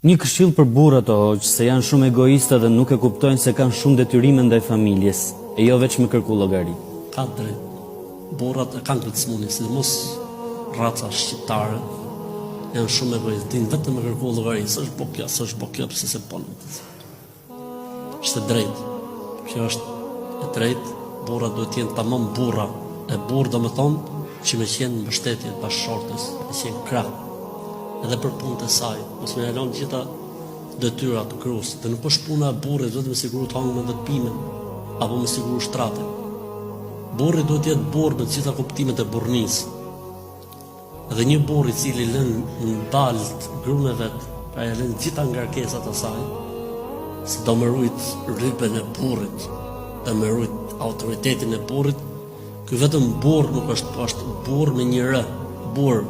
Një këshill për burrat o hoq, se janë shumë egoista dhe nuk e kuptojnë se kanë shumë detyrime ndaj familjes, e jo veç me kërku llogari. Ka drejt. Burrat e kanë këtë smundje, sidomos raca shqiptare janë shumë egoistë, din vetëm me kërku llogari, s'është bo kjo, pse se po. Është drejt. Kjo është e drejt. Burrat duhet të jenë tamam burra. E burr domethënë që me qenë mbështetje bashkëshortes, me qenë krah. Edhe për punët e saj, mos me lënë gjitha detyrat të gruas, dhe nuk është puna e burrit vetëm me siguru të hangën dhe të pimen, apo me siguru shtratin. Burri duhet të jetë burr me të gjitha kuptimet e burrnisë. Dhe një burr i cili lën ndalt gruan e vet, pra e lën gjitha ngarkesat e saj, se do me rujt rrypen e burrit, dhe me rujt autoritetin e burrit, ky vetëm burr nuk është, po është burr me një r, burr